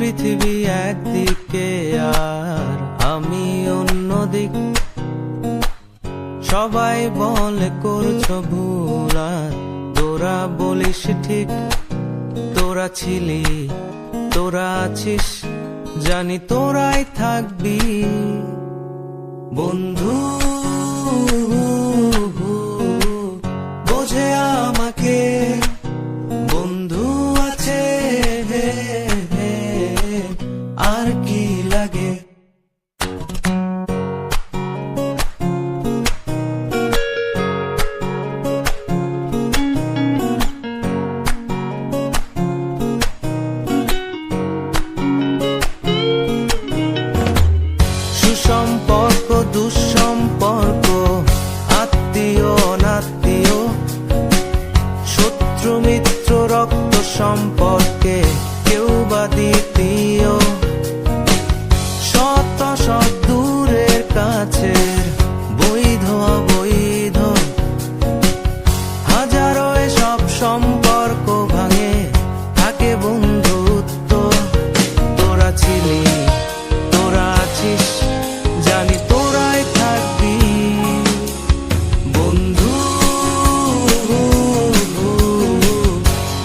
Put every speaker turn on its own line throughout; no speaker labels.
পৃথিবী একদিকে আর আমি অন্যদিক। সবাই বলে করছো ভুল আর তোরা বলিস ঠিক। তোরা ছিলি, তোরা আছিস, জানি তোরাই থাকবি বন্ধু। বোঝে আমাকে বন্ধু আছে, আর কি লাগে। সুসম্পর্ক দুঃসম্পর্ক, আত্মীয় অনাত্মীয়, শত্রু মিত্র রক্ত সম্পর্কে কেউ বা দ্বিতীয়। শত শত দূরের কাছের, বৈধ অবৈধ, হাজারো এসব সম্পর্ক ভাঙে, থাকে বন্ধুত্ব। তোরা ছিলি, তোরা আছিস, জানি তোরাই থাকবি বন্ধু।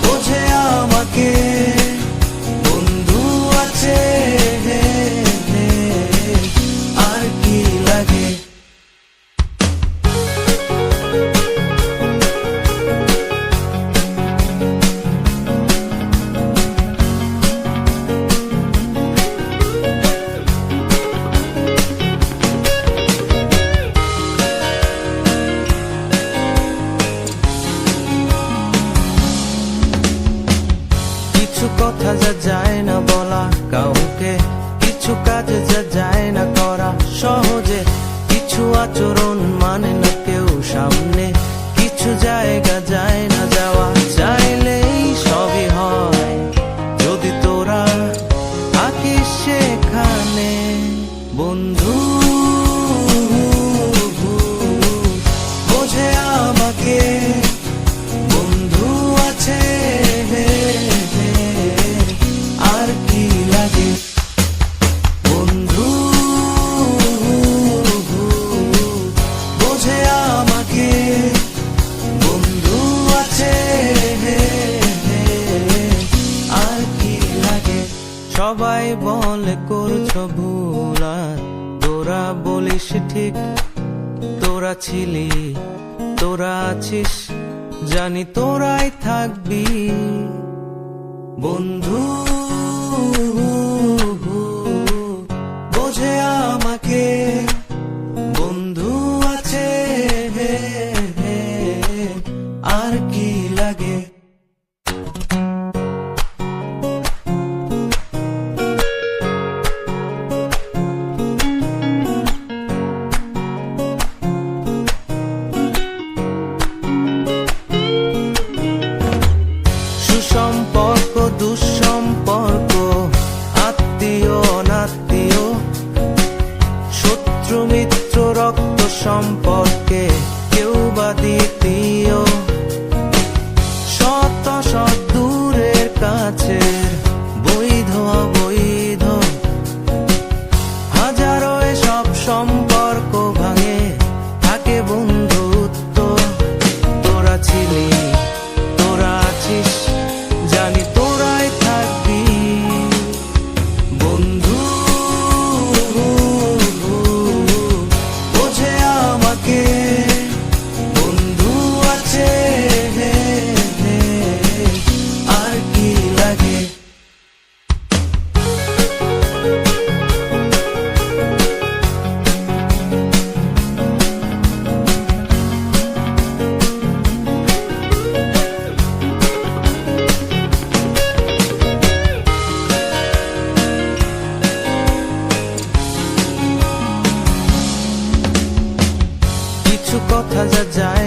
বোঝে আমাকে বন্ধু আছে, আর কি লাগে। কিছু কথা যা যায় না বলা কাউকে, কিছু কাজ যা যায় না করা সহজে, কিছু আচরণ মানে না কেউ সামনে, কিছু জায়গা যায় না যাওয়া, চাইলেই সবই হয় যদি তোরা থাকিস সেখানে বন্ধু। বোঝে আমাকে বন্ধু আছে, আর কি লাগে বন্ধু। বোঝে আমাকে বন্ধু আছে, আর কি লাগে। সবাই বলে করছো ভুল আর তোরা বলিস ঠিক। তোরা ছিলি, তোরা আছিস, জানি তোরাই থাকবি বন্ধু। বোঝে আমাকে বন্ধু আছে, আর কি লাগে। সুসম্পর্ক দুঃসম্পর্ক, আত্মীয় অনাত্মীয়, শত্রু মিত্র রক্ত সম্পর্কে কেউ বা দ্বিতীয়। শত শত দূরের কাছের, বৈধ অবৈধ, হাজারো এসব সম্পর্ক ভাঙে, থাকে বন্ধুত্ব। তোরা ছিলি, তোরা আছিস, জানি তোরাই থাকবি বন্ধু। বোঝে আমাকে বন্ধু আছে, আর কি লাগে। কিছু কথা যা যায়